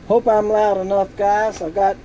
Hope I'm loud enough, guys. I got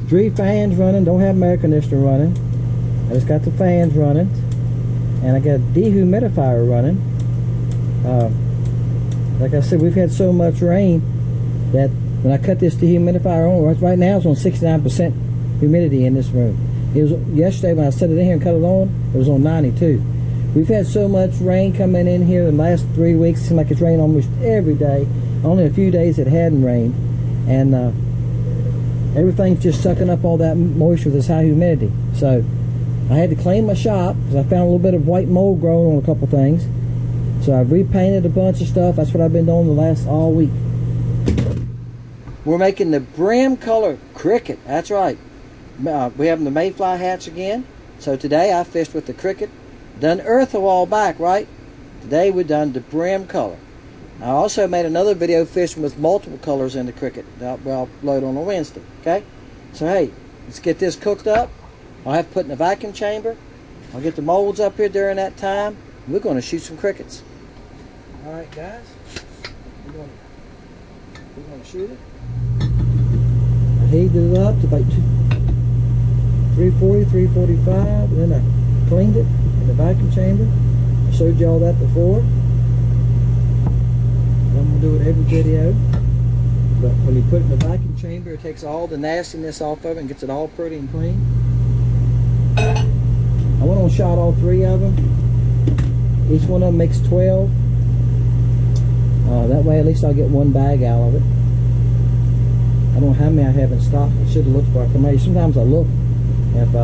3 fans running. Don't have my air conditioner running. I just got the fans running, and I got a dehumidifier running. Like I said, we've had so much rain that when I cut this dehumidifier on, right now it's on 69% humidity in this room. It was yesterday when I set it in here and cut it on, it was on 92. We've had so much rain coming in here in the last 3 weeks. It seems like it's rained almost every day. Only a few days it hadn't rained, and everything's just sucking up all that moisture with this high humidity. So I had to clean my shop because I found a little bit of white mold growing on a couple things. So I've repainted a bunch of stuff. That's what I've been doing the last all week. We're making the Bream color cricket. That's right. We're having the mayfly hatch again. So today I fished with the cricket. Done earth a while back, right? Today we've done the Bream color. I also made another video fishing with multiple colors in the cricket that I'll upload on a Wednesday. Okay? So hey, let's get this cooked up. I'll have to put in the vacuum chamber. I'll get the molds up here during that time. We're going to shoot some crickets. Alright guys, we're going to shoot it. I heated it up to about 340, 345, and then I cleaned it in the vacuum chamber. I showed you all that before. I'm going to do it every video. But when you put it in the vacuum chamber, it takes all the nastiness off of it and gets it all pretty and clean. I went on and shot all 3 of them. Each one of them makes 12. That way at least I'll get 1 bag out of it. I don't know how many I have in stock. I should have looked for it. Sometimes I look. If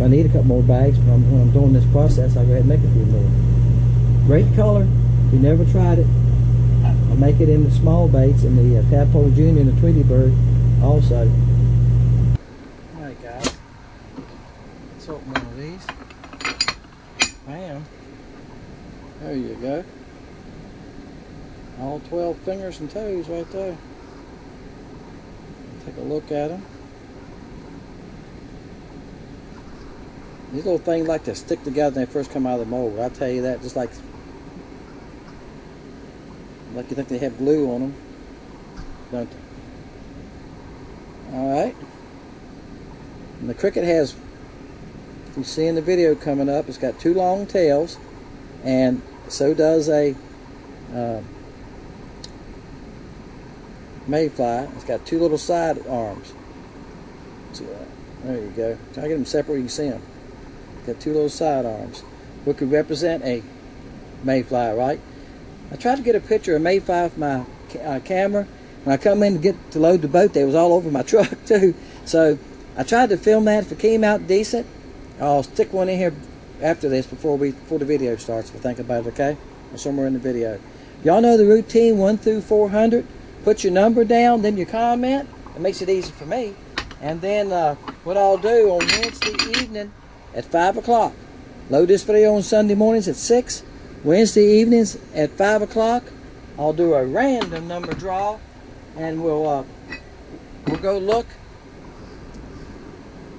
I need a couple more bags when I'm doing this process, I'll go ahead and make a few more. Great color. If you never tried it, I'll make it in the small baits in the Tadpole Junior and the Tweety Bird also. Alright guys, let's open one of these. Bam. There you go. All 12 fingers and toes right there. Take a look at them. These little things like to stick together when they first come out of the mold. I'll tell you that, just like you think they have glue on them, don't they? Alright. And the cricket has, if you see in the video coming up, it's got 2 long tails, and so does a mayfly. It's got 2 little side arms. See that? There you go. Try to get them separate where you can see them. It's got 2 little side arms, which could represent a mayfly, right? I tried to get a picture of mayfly with my camera. When I come in to load the boat, they was all over my truck too. So I tried to film that. If it came out decent, I'll stick one in here after this before the video starts. If I think about it, okay? Or somewhere in the video. Y'all know the routine, 1 through 400. Put your number down, then your comment. It makes it easy for me. And then what I'll do on Wednesday evening at 5 o'clock. Load this video on Sunday mornings at 6. Wednesday evenings at 5 o'clock, I'll do a random number draw, and we'll go look.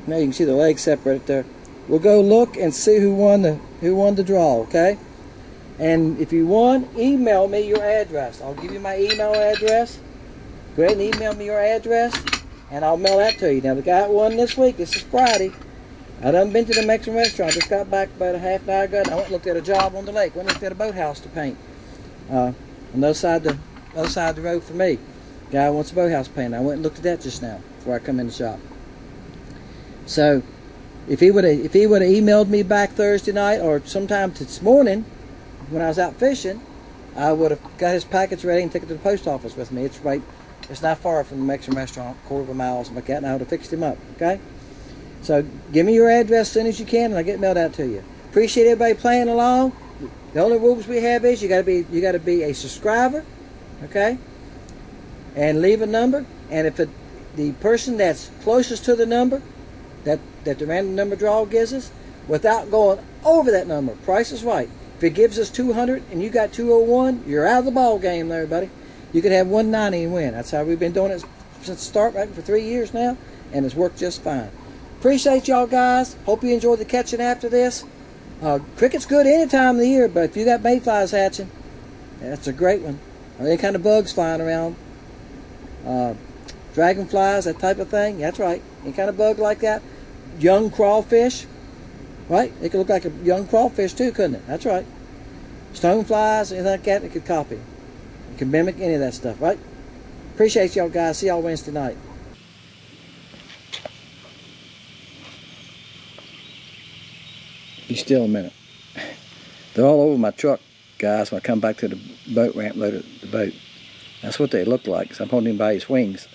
Now you can see the legs separate there. We'll go look and see who won the draw, okay? And if you won, email me your address. I'll give you my email address. Go ahead and email me your address, and I'll mail that to you. Now the guy that won this week, this is Friday. I done been to the Mexican restaurant. Just got back about a half an hour ago. And I went and looked at a job on the lake. Went and looked at a boathouse to paint. On the other side of the road for me. Guy wants a boathouse painted. I went and looked at that just now before I come in the shop. So if he would have emailed me back Thursday night or sometime this morning when I was out fishing, I would have got his packets ready and taken it to the post office with me. It's right. It's not far from the Mexican restaurant, a quarter of a mile, something like that, and I would have fixed him up. Okay. So give me your address as soon as you can, and I'll get mailed out to you. Appreciate everybody playing along. The only rules we have is you got to be a subscriber, okay, and leave a number. And if the person that's closest to the number that the random number draw gives us, without going over that number, price is right. If it gives us 200 and you got 201, you're out of the ball game, there, buddy. You could have 190 and win. That's how we've been doing it since the start, right, for 3 years now, and it's worked just fine. appreciate y'all guys. Hope you enjoyed the catching after this. Cricket's good any time of the year, but if you got mayflies hatching, that's a great one. Or any kind of bugs flying around. Dragonflies, that type of thing. That's right. Any kind of bug like that. Young crawfish. Right? It could look like a young crawfish too, couldn't it? That's right. Stoneflies, anything like that, it could copy. It can mimic any of that stuff, right? Appreciate y'all guys. See y'all Wednesday night. Be still a minute. They're all over my truck, guys, when I come back to the boat ramp, load the boat. That's what they look like, so I'm holding him by his wings.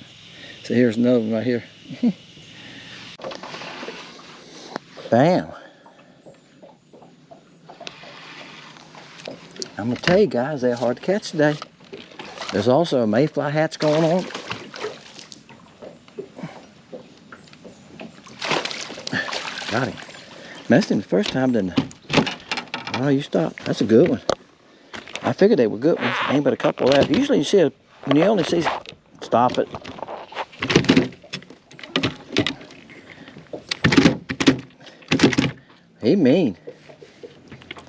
So here's another one right here. Bam. I'm going to tell you guys, they're hard to catch today. There's also a mayfly hatch going on. Got him. Messed him the first time, didn't I? Oh, you stopped. That's a good one. I figured they were good ones. Ain't but a couple left. Usually you see it, when you only see, stop it. He mean.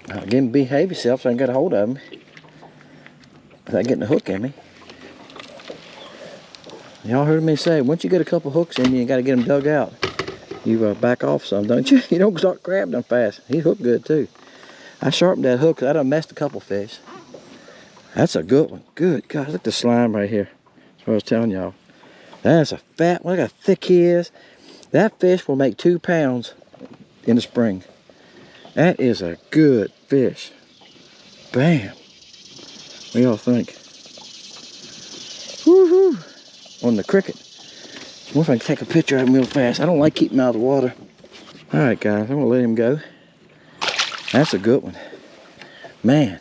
I'll get him to behave himself so I can get a hold of him without getting a hook in me. Y'all heard me say, once you get a couple hooks in you got to get them dug out. You back off some, don't you? You don't start grabbing them fast. He hooked good too. I sharpened that hook because I done messed a couple fish. That's a good one. Good God, look at the slime right here. That's what I was telling y'all. That's a fat one. Look how thick he is. That fish will make 2 pounds in the spring. That is a good fish. Bam. What do y'all think? Woohoo! On the cricket. What if I can take a picture of him real fast? I don't like keeping him out of the water. Alright guys, I'm going to let him go. That's a good one. Man,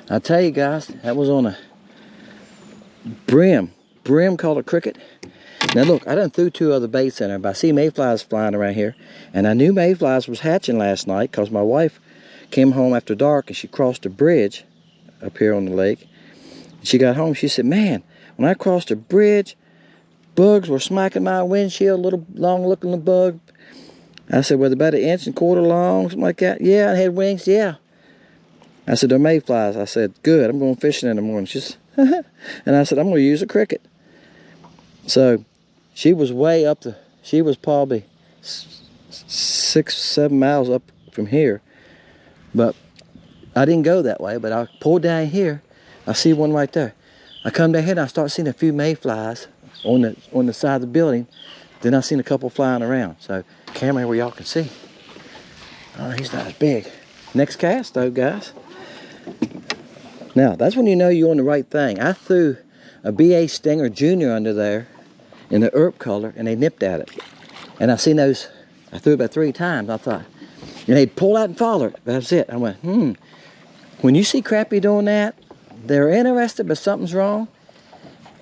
I tell you guys, that was on a Bream. Bream called a cricket. Now look, I done threw 2 other baits in there, but I see mayflies flying around here. And I knew mayflies was hatching last night because my wife came home after dark and she crossed a bridge up here on the lake. She got home, she said, man, when I crossed a bridge, bugs were smacking my windshield, little long looking bug. I said, well, they're about 1.25 inches long, something like that. Yeah, I had wings, yeah. I said, they're mayflies. I said, good, I'm going fishing in the morning. She's, and I said, I'm going to use a cricket. So she was way up she was probably 6-7 miles up from here. But I didn't go that way, but I pulled down here. I see one right there. I come down here and I start seeing a few mayflies on the side of the building. Then I seen a couple flying around. So camera where y'all can see. Oh, he's not as big. Next cast though, guys. Now that's when you know you're on the right thing. I threw a BA Stinger Junior under there in the herb color and they nipped at it. And I seen those, I threw it about 3 times. I thought, and they'd pull out and follow it. That's it. I went, When you see crappie doing that, they're interested, but something's wrong.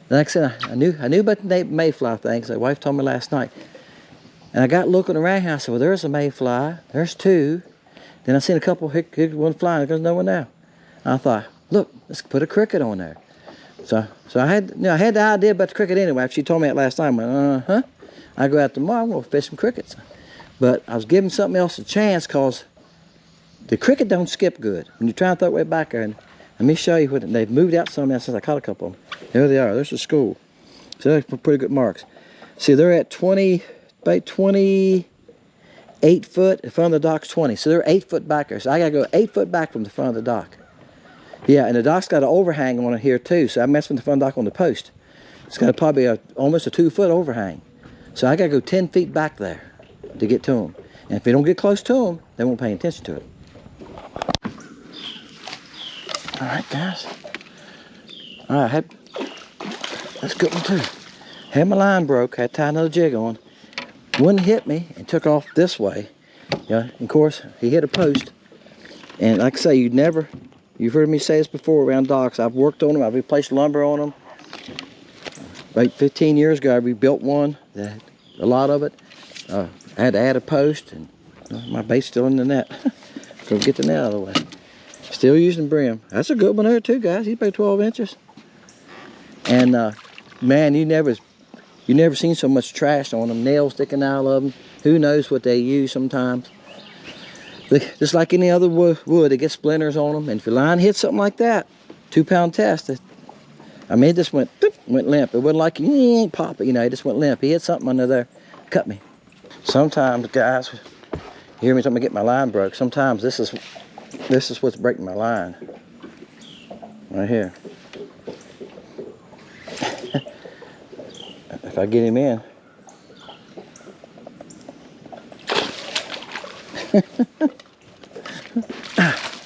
Like I said, I knew about the mayfly thing, because my wife told me last night. And I got looking around here, I said, well, there's a mayfly, there's 2. Then I seen a couple, one flying, there's no one now. I thought, look, let's put a cricket on there. So I had the idea about the cricket anyway. She told me that last time. I went, I go out tomorrow, I'm going to fish some crickets. But I was giving something else a chance, because the cricket don't skip good. When you're trying to throw it way back there, and let me show you what they've moved out some now since I caught a couple of them. There they are. There's the school. So they're pretty good marks. See, they're at about 28 foot. The front of the dock's 20. So they're 8 foot back there. So I got to go 8 foot back from the front of the dock. Yeah, and the dock's got an overhang on it here too. So I messed with the front of the dock on the post. It's got probably almost a 2 foot overhang. So I got to go 10 feet back there to get to them. And if they don't get close to them, they won't pay attention to it. All right, guys. All right, that's a good one too. Had my line broke, had to tie another jig on. One hit me and took off this way. Yeah, of course, he hit a post. And like I say, you've heard me say this before around docks. I've worked on them, I've replaced lumber on them. About 15 years ago, I rebuilt one, a lot of it. I had to add a post, and my bait's still in the net. Go get the net out of the way. Still using Bream. That's a good one there too, guys. He's about 12 inches. And man, you never seen so much trash on them. Nails sticking out of them. Who knows what they use sometimes. Just like any other wood, it gets splinters on them. And if your line hits something like that, 2-pound test, I mean, it just went limp. It wasn't like you ain't pop it, you know, it just went limp. He hit something under there, cut me. Sometimes, guys, you hear me talking about getting my line broke. Sometimes this is what's breaking my line. Right here. If I get him in.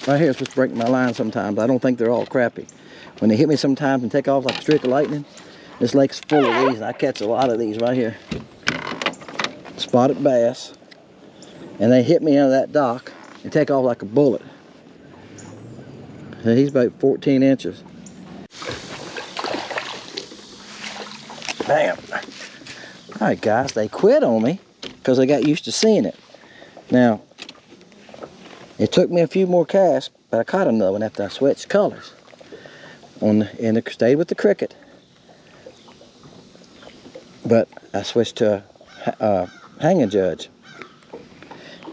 Right here is what's breaking my line sometimes. I don't think they're all crappy. When they hit me sometimes and take off like a streak of lightning, this lake's full of these, and I catch a lot of these right here. Spotted bass. And they hit me under that dock and take off like a bullet. And he's about 14 inches. Bam. Alright guys, they quit on me because they got used to seeing it. Now, it took me a few more casts, but I caught another one after I switched colors. Stayed with the cricket. But I switched to a hanging judge.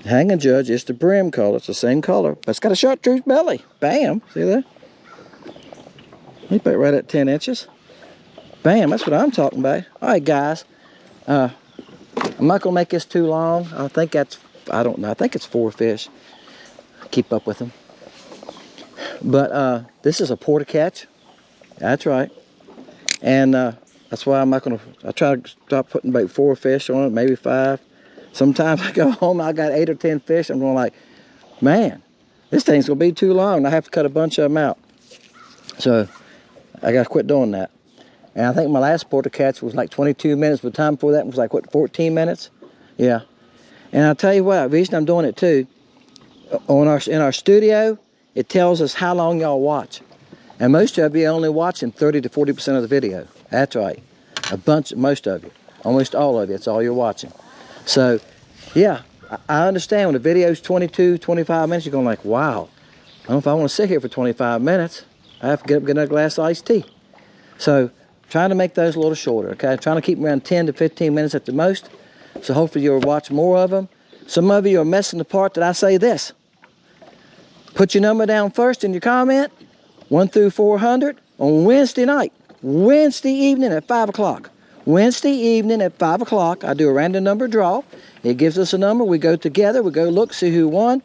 The hanging judge is the Bream color. It's the same color, but it's got a chartreuse belly. Bam, see that? He put it right at 10 inches. Bam, that's what I'm talking about. All right, guys. I'm not gonna make this too long. I think it's 4 fish. Keep up with them. But this is a porta catch. That's right. And that's why I'm not gonna, I try to stop putting about 4 fish on it, maybe 5. Sometimes I go home, I got 8 or 10 fish. I'm going like, man, this thing's gonna be too long. I have to cut a bunch of them out. So I gotta quit doing that. And I think my last porta catch was like 22 minutes. The time before that was like, what, 14 minutes? Yeah. And I'll tell you what, the reason I'm doing it too, in our studio, it tells us how long y'all watch. And most of you are only watching 30 to 40% of the video. That's right. Most of you. Almost all of you, that's all you're watching. So, yeah, I understand when the video's 22, 25 minutes, you're going like, wow, I don't know if I want to sit here for 25 minutes. I have to get up and get another glass of iced tea. So, trying to make those a little shorter, okay? Trying to keep them around 10 to 15 minutes at the most. So hopefully you'll watch more of them. Some of you are missing the part that I say this. Put your number down first in your comment, 1 through 400, on Wednesday night. Wednesday evening at 5 o'clock. Wednesday evening at 5 o'clock, I do a random number draw. It gives us a number. We go together. We go look, see who won.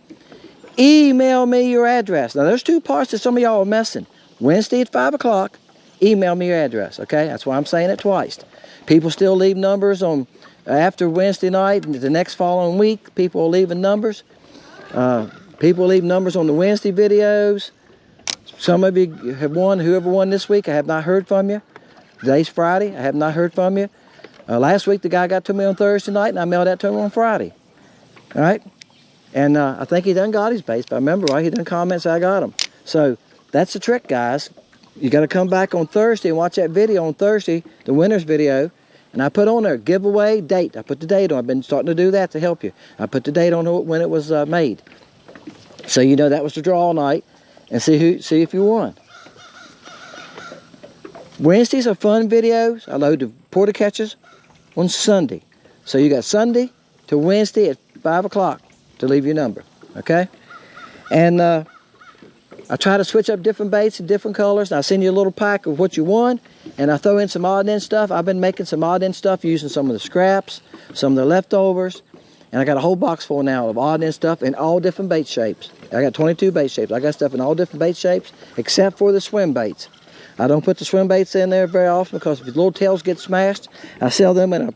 Email me your address. Now, there's 2 parts that some of y'all are missing. Wednesday at 5 o'clock, email me your address, okay? That's why I'm saying it twice. People still leave numbers on after Wednesday night and the next following week. People are leaving numbers. People leave numbers on the Wednesday videos. Some of you have won. Whoever won this week, I have not heard from you. Today's Friday. I have not heard from you. Last week, the guy got to me on Thursday night, and I mailed that to him on Friday. All right? And I think he done got his base. If I remember right, he done comments, I got him. So that's the trick, guys. You got to come back on Thursday and watch that video on Thursday, the winner's video. And I put on there, giveaway date. I put the date on. I've been starting to do that to help you. I put the date on when it was made. So you know that was the draw all night. And see if you won. Wednesdays are fun videos. I load the porta catches on Sunday. So you got Sunday to Wednesday at 5 o'clock to leave your number. Okay? And I try to switch up different baits and different colors. And I send you a little pack of what you won. And I throw in some odd end stuff. I've been making some odd end stuff using some of the scraps, some of the leftovers. And I got a whole box full now of odd end stuff in all different bait shapes. I got 22 bait shapes. I got stuff in all different bait shapes except for the swim baits. I don't put the swim baits in there very often because if the little tails get smashed, I sell them in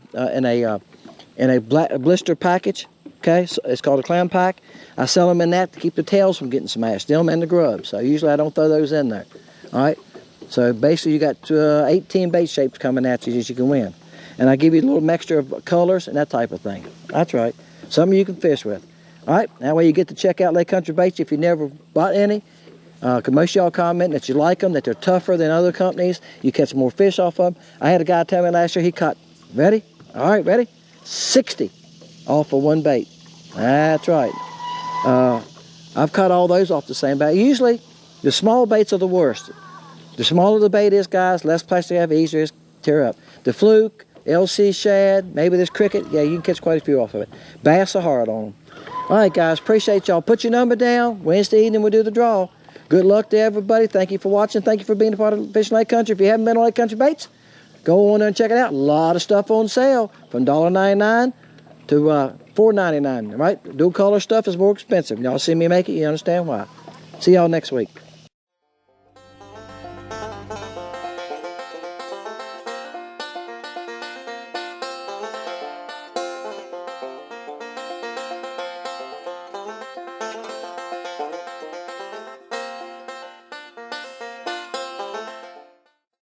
a blister package. Okay, so it's called a clam pack. I sell them in that to keep the tails from getting smashed. Them and the grubs. So usually I don't throw those in there. All right. So basically you got 18 bait shapes coming at you as you can win. And I give you a little mixture of colors and that type of thing. That's right. Some of you can fish with. All right. That way you get to check out Lake Country Baits if you never bought any. Because most of y'all comment that you like them, that they're tougher than other companies. You catch more fish off of them. I had a guy tell me last year he caught, ready? All right, ready? 60 off of one bait. That's right. I've caught all those off the same bait. Usually, the small baits are the worst. The smaller the bait is, guys, less plastic you have, easier it is to tear up. The fluke, LC shad, maybe this cricket. Yeah, you can catch quite a few off of it. Bass are hard on them. All right, guys, appreciate y'all. Put your number down. Wednesday evening, we'll do the draw. Good luck to everybody. Thank you for watching. Thank you for being a part of Fishing Lake Country. If you haven't been on Lake Country Baits, go on there and check it out. A lot of stuff on sale from $1.99 to $4.99. Right? Dual color stuff is more expensive. Y'all see me make it, you understand why. See y'all next week.